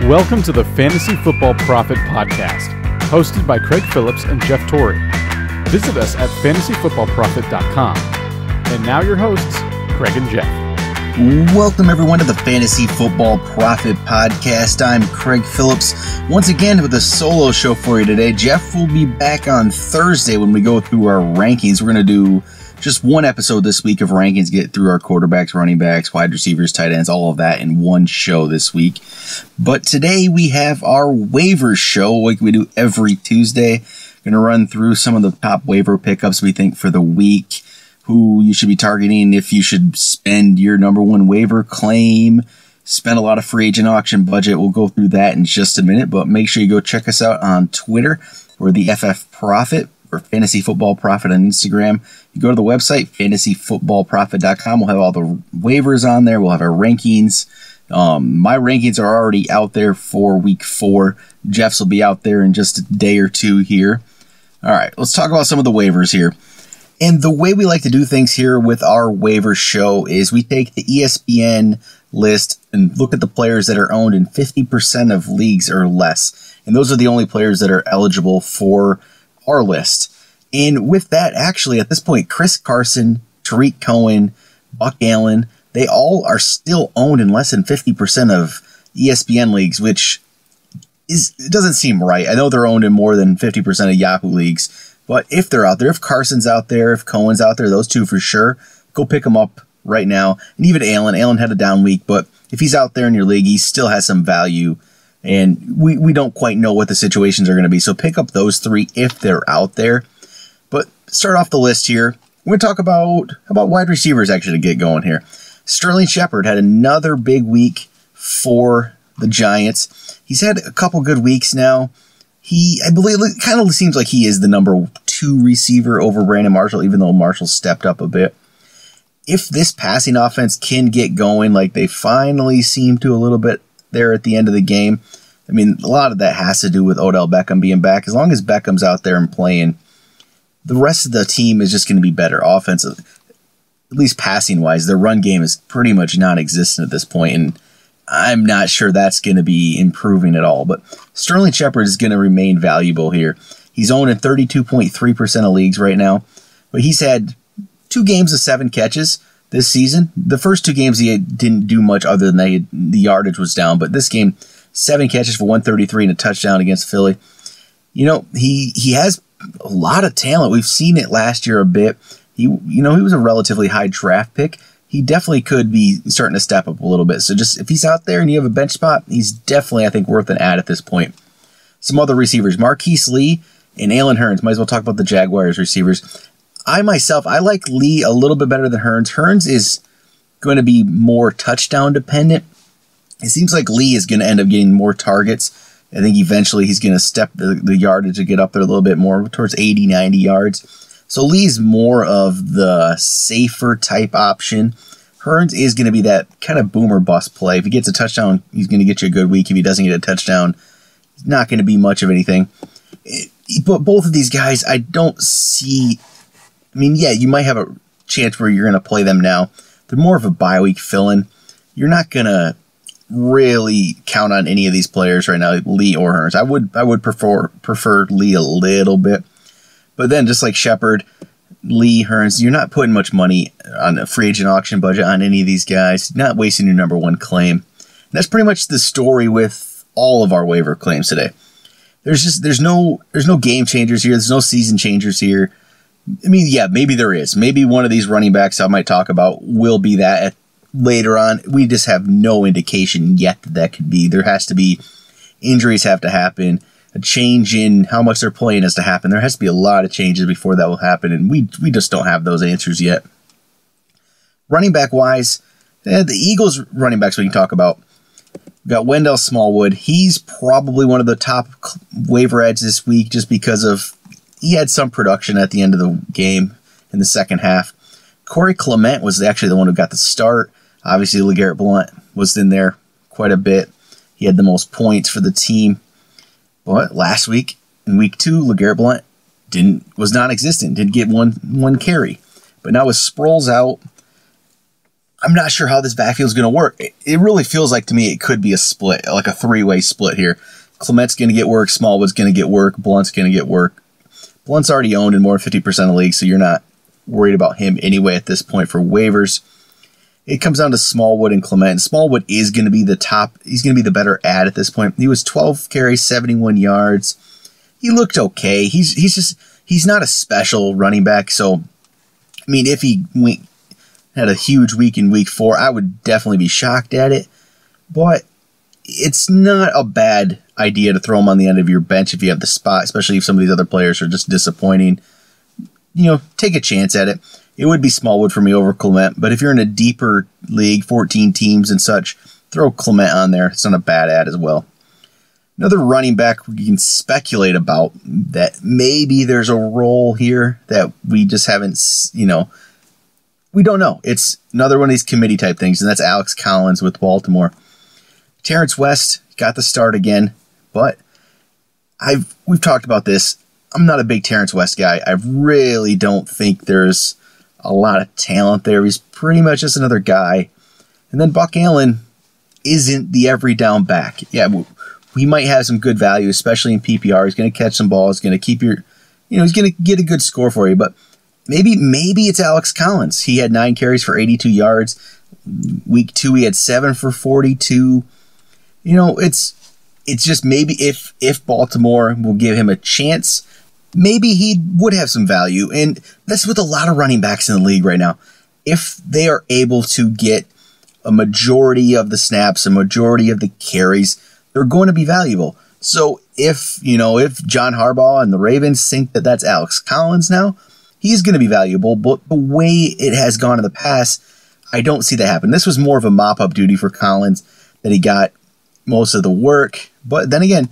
Welcome to the Fantasy Football Prophet Podcast, hosted by Craig Phillips and Jeff Torrey. Visit us at fantasyfootballprophet.com. And now your hosts, Craig and Jeff. Welcome everyone to the Fantasy Football Prophet Podcast. I'm Craig Phillips, once again with a solo show for you today. Jeff will be back on Thursday when we go through our rankings. We're going to do just one episode this week of rankings, get through our quarterbacks, running backs, wide receivers, tight ends, all of that in one show this week. But today we have our waivers show, like we do every Tuesday. Going to run through some of the top waiver pickups we think for the week, who you should be targeting if you should spend your number one waiver claim, spend a lot of free agent auction budget. We'll go through that in just a minute, but make sure you go check us out on Twitter. We're the FF Prophet, or Fantasy Football Prophet on Instagram. You go to the website, fantasyfootballprophet.com. We'll have all the waivers on there. We'll have our rankings. My rankings are already out there for week 4. Jeff's will be out there in just a day or two here. All right, let's talk about some of the waivers here. And the way we like to do things here with our waiver show is we take the ESPN list and look at the players that are owned in 50% of leagues or less. And those are the only players that are eligible for our list. And with that, actually, at this point, Chris Carson, Tariq Cohen, Buck Allen, they all are still owned in less than 50% of ESPN leagues, which it doesn't seem right. I know they're owned in more than 50% of Yahoo leagues, but if they're out there, if Carson's out there, if Cohen's out there, those two for sure, go pick them up right now. And even Allen had a down week, but if he's out there in your league, he still has some value. And we don't quite know what the situations are going to be. So pick up those 3 if they're out there. But start off the list here. We're going to talk about wide receivers actually to get going here. Sterling Shepard had another big week for the Giants. He's had a couple good weeks now. I believe it kind of seems like he is the number 2 receiver over Brandon Marshall, even though Marshall stepped up a bit. If this passing offense can get going like they finally seem to a little bit there at the end of the game, I mean, a lot of that has to do with Odell Beckham being back. As long as Beckham's out there and playing, the rest of the team is just going to be better offensive, at least passing-wise. Their run game is pretty much non-existent at this point, and I'm not sure that's going to be improving at all. But Sterling Shepard is going to remain valuable here. He's owned in 32.3% of leagues right now, but he's had 2 games of 7 catches this season. The first 2 games he didn't do much other than the yardage was down, but this game, 7 catches for 133 and a touchdown against Philly. You know, he has a lot of talent. We've seen it last year a bit. He was a relatively high draft pick. He definitely could be starting to step up a little bit. So just if he's out there and you have a bench spot, he's definitely, I think, worth an add at this point. Some other receivers, Marqise Lee and Hurns. Might as well talk about the Jaguars receivers. I like Lee a little bit better than Hurns. Hurns is going to be more touchdown dependent. It seems like Lee is going to end up getting more targets. I think eventually he's going to step the yardage to get up there a little bit more towards 80, 90 yards. So Lee's more of the safer type option. Hurns is going to be that kind of boomer bust play. If he gets a touchdown, he's going to get you a good week. If he doesn't get a touchdown, it's not going to be much of anything. But both of these guys, I don't see. I mean, yeah, you might have a chance where you're going to play them now. They're more of a bye week fill-in. You're not going to really count on any of these players right now, Lee or Hurns. I would prefer Lee a little bit. But then just like Shepard, Lee, Hurns, you're not putting much money on a free agent auction budget on any of these guys. You're not wasting your number 1 claim. And that's pretty much the story with all of our waiver claims today. There's no game changers here. There's no season changers here. I mean, yeah, maybe there is. Maybe one of these running backs I might talk about will be that later on. We just have no indication yet that could be. There has to be injuries have to happen. A change in how much they're playing has to happen. There has to be a lot of changes before that will happen, and we just don't have those answers yet. Running back wise, the Eagles running backs we can talk about. We've got Wendell Smallwood. He's probably one of the top waiver ads this week just because of he had some production at the end of the game in the second half. Corey Clement was actually the one who got the start. Obviously, LeGarrette Blount was in there quite a bit. He had the most points for the team. But last week, in week 2, LeGarrette Blount was non-existent, didn't get one carry. But now with Sproles out, I'm not sure how this backfield is going to work. It really feels like to me it could be a split, like a three-way split here. Clement's going to get work, Smallwood's going to get work, Blunt's going to get work. Blunt's already owned in more than 50% of leagues, so you're not worried about him anyway at this point for waivers. It comes down to Smallwood and Clement. And Smallwood is going to be the top. He's going to be the better ad at this point. He was 12 carries, 71 yards. He looked okay. He's not a special running back. So, I mean, if he had a huge week in week 4, I would definitely be shocked at it. But it's not a bad idea to throw him on the end of your bench if you have the spot, especially if some of these other players are just disappointing. Take a chance at it. It would be Smallwood for me over Clement, but if you're in a deeper league, 14 teams and such, throw Clement on there. It's not a bad ad as well. Another running back we can speculate about that maybe there's a role here that we just haven't, we don't know. It's another one of these committee type things, and that's Alex Collins with Baltimore. Terrence West got the start again, but we've talked about this. I'm not a big Terrence West guy. I really don't think there's a lot of talent there. He's pretty much just another guy. And then Buck Allen isn't the every down back. Yeah, he might have some good value, especially in PPR. He's going to catch some balls. He's going to keep he's going to get a good score for you. But maybe it's Alex Collins. He had 9 carries for 82 yards. Week 2, he had 7 for 42. It's just maybe if Baltimore will give him a chance, maybe he would have some value. And that's with a lot of running backs in the league right now. If they are able to get a majority of the snaps, a majority of the carries, they're going to be valuable. So if John Harbaugh and the Ravens think that that's Alex Collins now, he's going to be valuable. But the way it has gone in the past, I don't see that happen. This was more of a mop-up duty for Collins, that he got most of the work. But then again,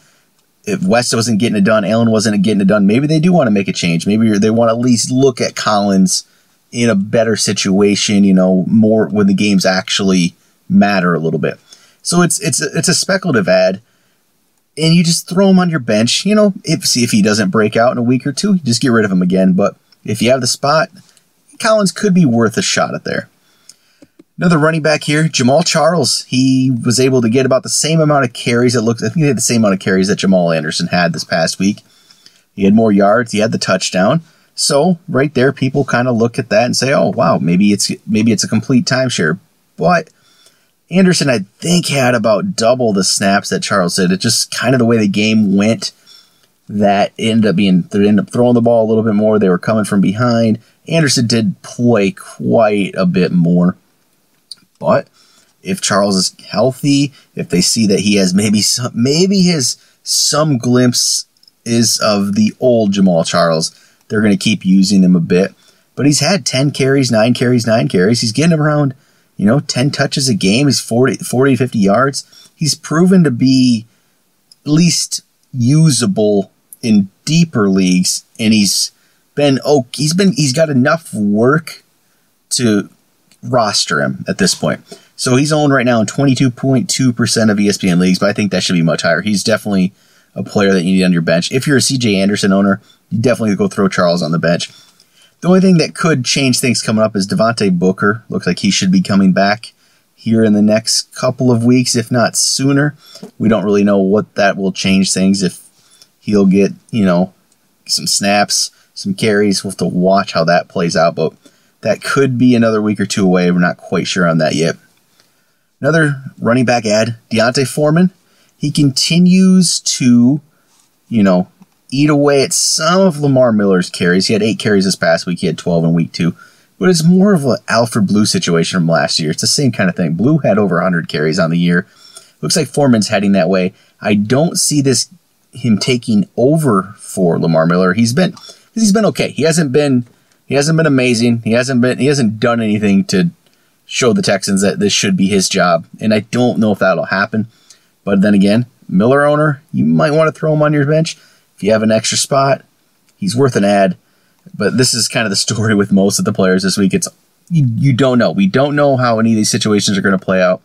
if West wasn't getting it done, Allen wasn't getting it done, maybe they do want to make a change. Maybe they want to at least look at Collins in a better situation, more when the games actually matter a little bit. So it's a speculative ad, and you just throw him on your bench. See if he doesn't break out in a week or two, just get rid of him again. But if you have the spot, Collins could be worth a shot at there. Another running back here, Jamaal Charles. He was able to get about the same amount of carries. I think he had the same amount of carries that Jamal Anderson had this past week. He had more yards. He had the touchdown. So right there, people kind of look at that and say, "Oh, wow, maybe it's a complete timeshare." But Anderson, I think, had about double the snaps that Charles did. It's just kind of the way the game went that they ended up throwing the ball a little bit more. They were coming from behind. Anderson did play quite a bit more. But if Charles is healthy, if they see that he has maybe some glimpse is of the old Jamaal Charles, they're going to keep using him a bit. But he's had 10 carries, 9 carries, 9 carries. He's getting around, 10 touches a game. He's 40 to 50 yards. He's proven to be at least usable in deeper leagues, and he's got enough work to roster him at this point. So he's owned right now in 22.2% of ESPN leagues, but I think that should be much higher. He's definitely a player that you need on your bench. If you're a CJ Anderson owner, you definitely go throw Charles on the bench. The only thing that could change things coming up is Devontae Booker. Looks like he should be coming back here in the next couple of weeks, if not sooner. We don't really know what that will change things, if he'll get, some snaps, some carries. We'll have to watch how that plays out, but that could be another week or two away. We're not quite sure on that yet. Another running back ad, Deonte Foreman. He continues to, eat away at some of Lamar Miller's carries. He had 8 carries this past week. He had 12 in week 2. But it's more of an Alfred Blue situation from last year. It's the same kind of thing. Blue had over 100 carries on the year. Looks like Foreman's heading that way. I don't see him taking over for Lamar Miller. He's been okay. He hasn't been amazing. He hasn't done anything to show the Texans that this should be his job. And I don't know if that'll happen. But then again, Miller owner, you might want to throw him on your bench. If you have an extra spot, he's worth an ad. But this is kind of the story with most of the players this week. It's you don't know. We don't know how any of these situations are going to play out.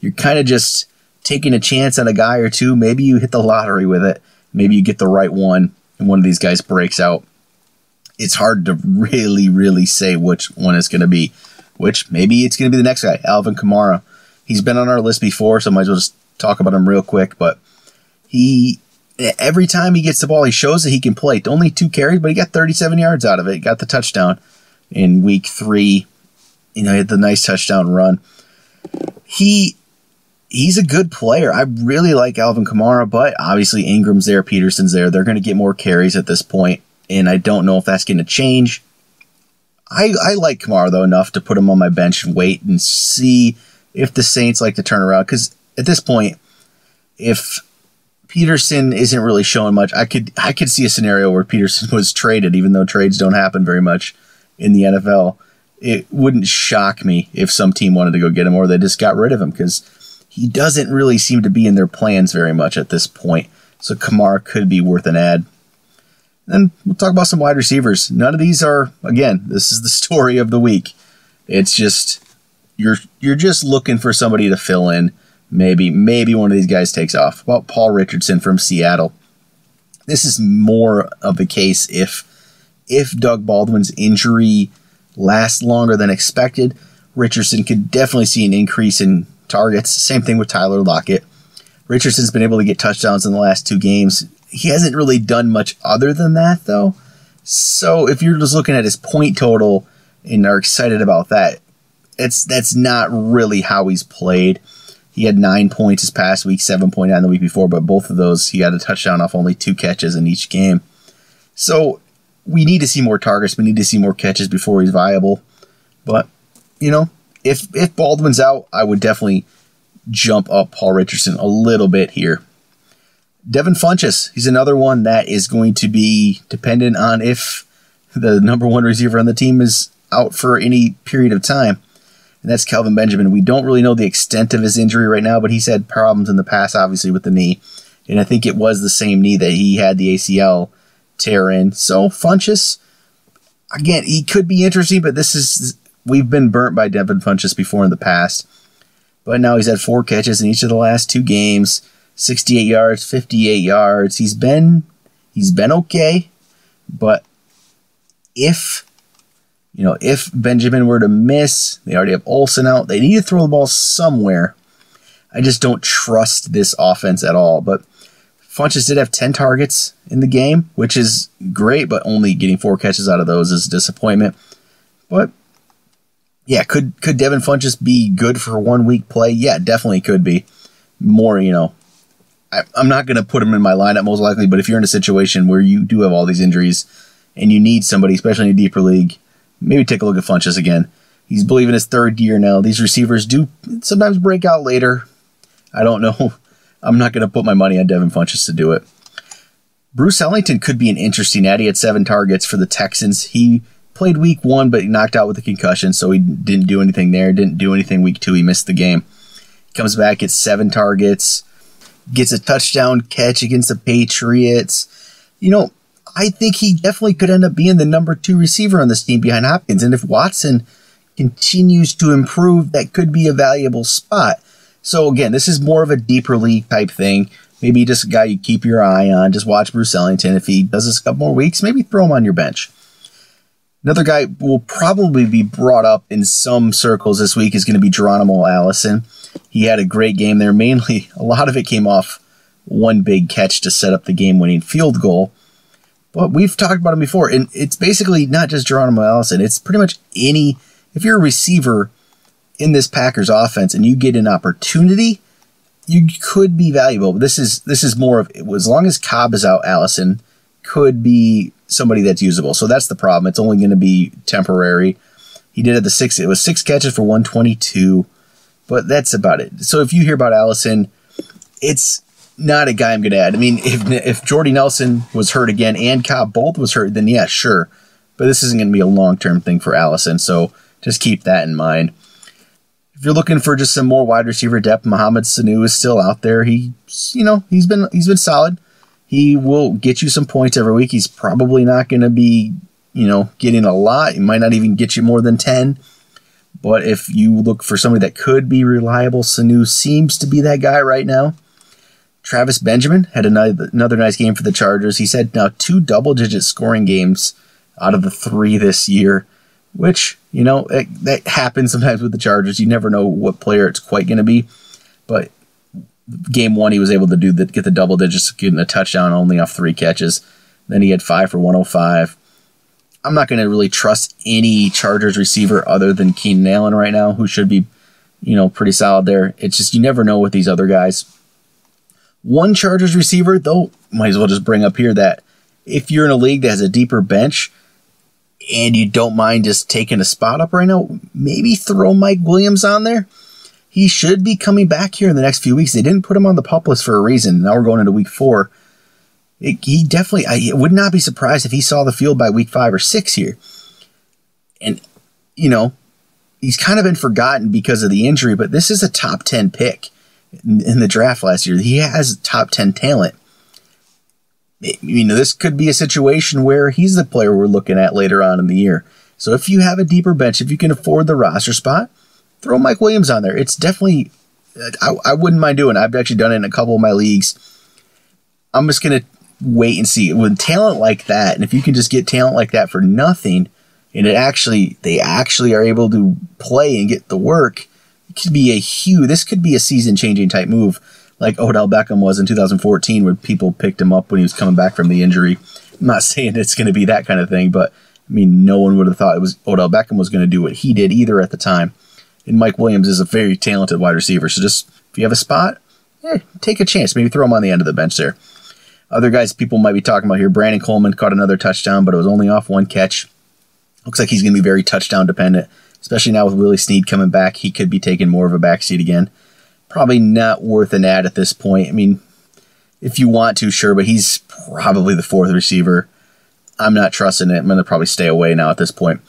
You're kind of just taking a chance on a guy or two. Maybe you hit the lottery with it. Maybe you get the right one, and one of these guys breaks out. It's hard to really, really say which one it's going to be. which maybe it's going to be the next guy, Alvin Kamara. He's been on our list before, so I might as well just talk about him real quick. But every time he gets the ball, he shows that he can play. Only 2 carries, but he got 37 yards out of it. He got the touchdown in week 3. He had the nice touchdown run. He's a good player. I really like Alvin Kamara, but obviously Ingram's there, Peterson's there. They're going to get more carries at this point, and I don't know if that's going to change. I like Kamara, though, enough to put him on my bench and wait and see if the Saints like to turn around. Because at this point, if Peterson isn't really showing much, I could see a scenario where Peterson was traded, even though trades don't happen very much in the NFL. It wouldn't shock me if some team wanted to go get him or they just got rid of him because he doesn't really seem to be in their plans very much at this point. So Kamara could be worth an add. Then we'll talk about some wide receivers. None of these are, again, this is the story of the week. It's just, you're just looking for somebody to fill in. Maybe one of these guys takes off. About Paul Richardson from Seattle. This is more of the case if Doug Baldwin's injury lasts longer than expected. Richardson could definitely see an increase in targets. Same thing with Tyler Lockett. Richardson's been able to get touchdowns in the last 2 games. He hasn't really done much other than that, though. So if you're just looking at his point total and are excited about that, that's not really how he's played. He had 9 points this past week, 7.9 the week before, but both of those, he got a touchdown off only 2 catches in each game. So we need to see more targets. We need to see more catches before he's viable. But, if Baldwin's out, I would definitely jump up Paul Richardson a little bit here. Devin Funchess, he's another one that is going to be dependent on if the number 1 receiver on the team is out for any period of time. And that's Kelvin Benjamin. We don't really know the extent of his injury right now, but he's had problems in the past, obviously, with the knee. And I think it was the same knee that he had the ACL tear in. So Funchess, again, he could be interesting, but we've been burnt by Devin Funchess before in the past. But now he's had 4 catches in each of the last 2 games, 68 yards, 58 yards. He's been okay, but if Benjamin were to miss, they already have Olsen out. They need to throw the ball somewhere. I just don't trust this offense at all. But Funchess did have 10 targets in the game, which is great, but only getting 4 catches out of those is a disappointment. But yeah, could Devin Funchess be good for 1 week play? Yeah, definitely could be. More, I'm not going to put him in my lineup most likely, but if you're in a situation where you do have all these injuries and you need somebody, especially in a deeper league, maybe take a look at Funchess again. He's believing his 3rd year now. These receivers do sometimes break out later. I don't know. I'm not going to put my money on Devin Funchess to do it. Bruce Ellington could be an interesting add. He had 7 targets for the Texans. He played week 1, but he knocked out with a concussion, so he didn't do anything there. Didn't do anything week 2. He missed the game. He comes back, gets 7 targets, gets a touchdown catch against the Patriots. I think he definitely could end up being the number 2 receiver on this team behind Hopkins. And if Watson continues to improve, that could be a valuable spot. So again, this is more of a deeper league type thing. Maybe just a guy you keep your eye on. Just watch Bruce Ellington. If he does this a couple more weeks, maybe throw him on your bench. Another guy will probably be brought up in some circles this week is going to be Geronimo Allison. He had a great game there. Mainly, a lot of it came off 1 big catch to set up the game-winning field goal. But we've talked about him before, and it's basically not just Geronimo Allison. It's pretty much if you're a receiver in this Packers offense and you get an opportunity, you could be valuable. But this is more of, as long as Cobb is out, Allison could be somebody that's usable. So that's the problem. It's only going to be temporary. He did it was 6 catches for 122, but that's about it. So if you hear about Allison, it's not a guy I'm going to add. I mean, if Jordy Nelson was hurt again and Cobb both was hurt, then yeah, sure. But this isn't going to be a long-term thing for Allison, so just keep that in mind. If you're looking for just some more wide receiver depth, Mohamed Sanu is still out there. He's been solid. He will get you some points every week. He's probably not going to be, getting a lot. He might not even get you more than 10. But if you look for somebody that could be reliable, Sanu seems to be that guy right now. Travis Benjamin had another nice game for the Chargers. He's had now 2 double-digit scoring games out of the 3 this year. which, that happens sometimes with the Chargers. You never know what player it's quite going to be. But game 1, he was able to get the double digits, getting a touchdown only off 3 catches. Then he had 5 for 105. I'm not going to really trust any Chargers receiver other than Keenan Allen right now, who should be, pretty solid there. It's just you never know with these other guys. One Chargers receiver, though, might as well just bring up here that if you're in a league that has a deeper bench and you don't mind just taking a spot up right now, maybe throw Mike Williams on there. He should be coming back here in the next few weeks. They didn't put him on the PUP list for a reason. Now we're going into week 4. He definitely, I would not be surprised if he saw the field by week 5 or 6 here. And, he's kind of been forgotten because of the injury, but this is a top 10 pick in the draft last year. He has top 10 talent. This could be a situation where he's the player we're looking at later on in the year. So if you have a deeper bench, if you can afford the roster spot, throw Mike Williams on there. It's definitely, I wouldn't mind doing it. I've actually done it in a couple of my leagues. I'm just going to wait and see. With talent like that, and if you can just get talent like that for nothing, and they actually are able to play and get the work, it could be this could be a season-changing type move, like Odell Beckham was in 2014 when people picked him up when he was coming back from the injury. I'm not saying it's going to be that kind of thing, but no one would have thought Odell Beckham was going to do what he did either at the time. And Mike Williams is a very talented wide receiver, so just if you have a spot, take a chance. Maybe throw him on the end of the bench there. Other guys people might be talking about here, Brandon Coleman caught another touchdown, but it was only off 1 catch. Looks like he's going to be very touchdown dependent, especially now with Willie Snead coming back. He could be taking more of a backseat again. Probably not worth an ad at this point. If you want to, sure, but he's probably the 4th receiver. I'm not trusting it. I'm going to probably stay away now at this point.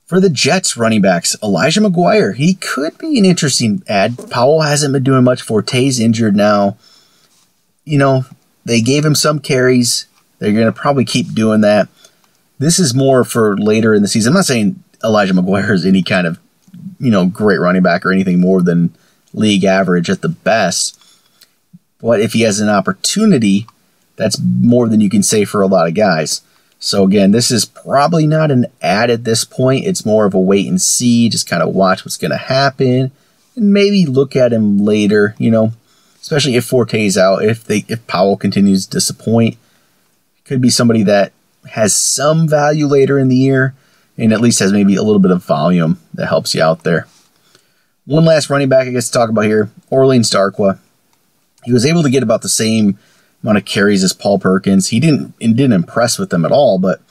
For the Jets running backs, Elijah McGuire, he could be an interesting ad. Powell hasn't been doing much. Forte's injured now. They gave him some carries. They're going to probably keep doing that. This is more for later in the season. I'm not saying Elijah McGuire is any kind of, great running back or anything more than league average at the best. But if he has an opportunity, that's more than you can say for a lot of guys. So again, this is probably not an ad at this point. It's more of a wait and see, just kind of watch what's going to happen and maybe look at him later, especially if Forte's out. If Powell continues to disappoint, could be somebody that has some value later in the year and at least has maybe a little bit of volume that helps you out there. One last running back I guess to talk about here, Orleans Darkwa. He was able to get about the same amount of carries as Paul Perkins. He didn't impress with them at all, but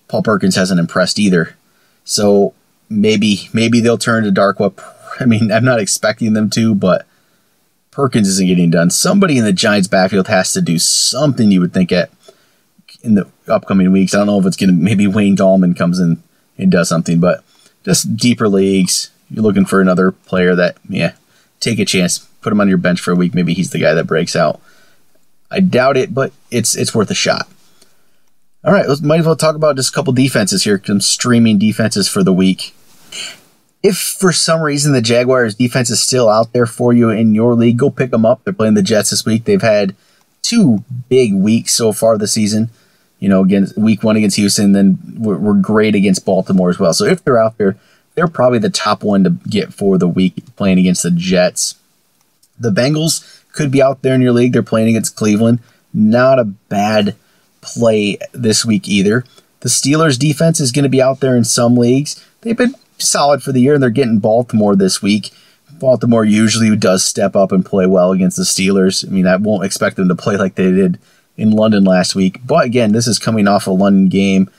Paul Perkins hasn't impressed either. So maybe they'll turn to Darkwa. I'm not expecting them to, but Perkins isn't getting done. Somebody in the Giants backfield has to do something, you would think, in the upcoming weeks. I don't know if it's going to, maybe Wayne Gallman comes in and does something, but just deeper leagues, you're looking for another player that, take a chance, put him on your bench for a week. Maybe he's the guy that breaks out. I doubt it, but it's worth a shot. All right, might as well talk about just a couple defenses here, some streaming defenses for the week. If for some reason the Jaguars defense is still out there for you in your league, go pick them up. They're playing the Jets this week. They've had 2 big weeks so far this season. Again, week 1 against Houston, then we're great against Baltimore as well. So if they're out there, they're probably the top one to get for the week playing against the Jets. The Bengals could be out there in your league. They're playing against Cleveland. Not a bad play this week either. The Steelers defense is going to be out there in some leagues. They've been solid for the year, and they're getting Baltimore this week. Baltimore usually does step up and play well against the Steelers. I won't expect them to play like they did in London last week. But again, this is coming off a London game.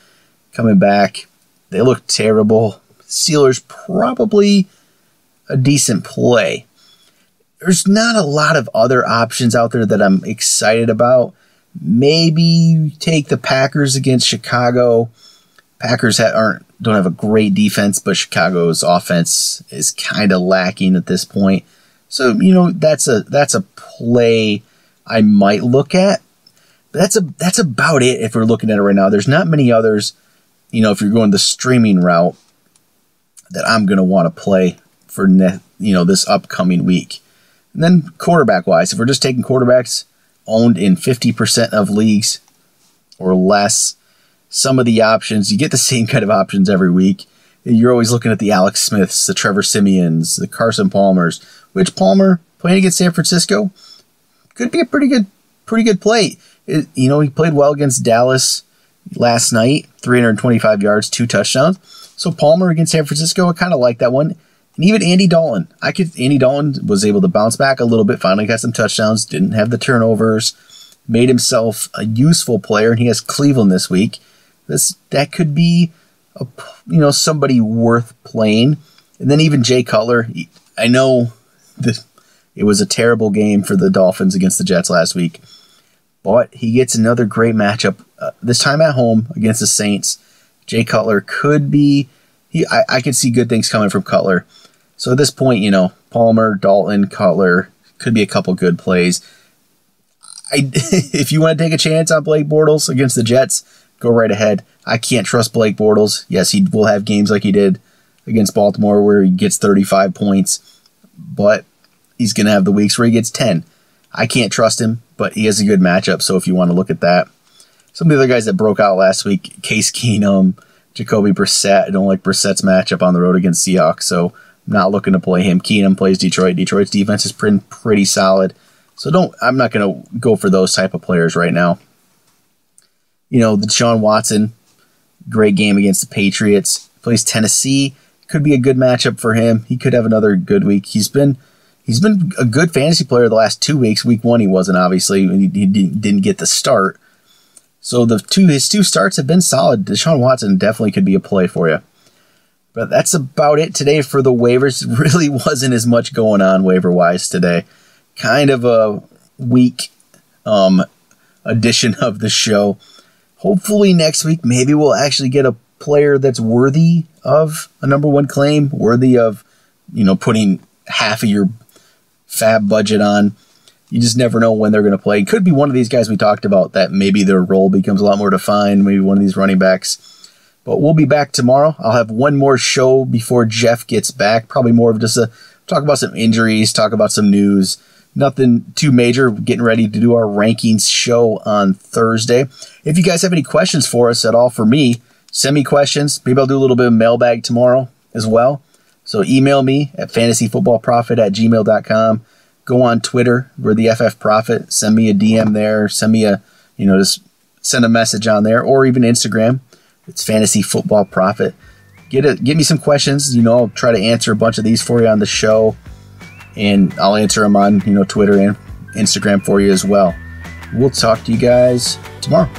Coming back, they look terrible. Steelers probably a decent play. There's not a lot of other options out there that I'm excited about. Maybe take the Packers against Chicago. Packers don't have a great defense, but Chicago's offense is kind of lacking at this point. So, that's a play I might look at. But that's about it if we're looking at it right now. There's not many others, if you're going the streaming route, that I'm going to want to play for this upcoming week. And then quarterback-wise, if we're just taking quarterbacks owned in 50% of leagues or less, some of the options, you get the same kind of options every week. you're always looking at the Alex Smiths, the Trevor Simeons, the Carson Palmers, which Palmer playing against San Francisco could be a pretty good play. He played well against Dallas last night, 325 yards, 2 touchdowns. So Palmer against San Francisco, I kind of like that one. And even Andy Dalton. Andy Dalton was able to bounce back a little bit, finally got some touchdowns, didn't have the turnovers, made himself a useful player, and he has Cleveland this week. That could be somebody worth playing. And then even Jay Cutler. I know it was a terrible game for the Dolphins against the Jets last week, but he gets another great matchup, this time at home against the Saints. Jay Cutler could be, I could see good things coming from Cutler. So at this point, Palmer, Dalton, Cutler, could be a couple good plays. If you want to take a chance on Blake Bortles against the Jets, go right ahead. I can't trust Blake Bortles. Yes, he will have games like he did against Baltimore where he gets 35 points, but he's going to have the weeks where he gets 10. I can't trust him, but he has a good matchup, so if you want to look at that. Some of the other guys that broke out last week, Case Keenum, Jacoby Brissett. I don't like Brissett's matchup on the road against Seahawks, so I'm not looking to play him. Keenum plays Detroit. Detroit's defense is pretty solid, so I'm not going to go for those type of players right now. The Deshaun Watson, great game against the Patriots. Plays Tennessee. Could be a good matchup for him. He could have another good week. He's been a good fantasy player the last 2 weeks. Week 1 he wasn't, obviously. He didn't get the start. So his 2 starts have been solid. Deshaun Watson definitely could be a play for you. But that's about it today for the waivers. Really wasn't as much going on waiver-wise today. Kind of a weak edition of the show. Hopefully next week, maybe we'll actually get a player that's worthy of a number 1 claim, worthy of, putting half of your fab budget on. You just never know when they're going to play. It could be one of these guys we talked about that maybe their role becomes a lot more defined, maybe one of these running backs. But we'll be back tomorrow. I'll have one more show before Jeff gets back, probably more of just talk about some injuries, talk about some news. Nothing too major. Getting ready to do our rankings show on Thursday. If you guys have any questions for us at all for me, send me questions. Maybe I'll do a little bit of mailbag tomorrow as well. So email me at fantasyfootballprophet@gmail.com. Go on Twitter. We're the FF Prophet. Send me a DM there. Send me just send a message on there, or even Instagram. It's Fantasy Football Prophet. Get me some questions. I'll try to answer a bunch of these for you on the show, and I'll answer them on Twitter and Instagram for you as well. We'll talk to you guys tomorrow.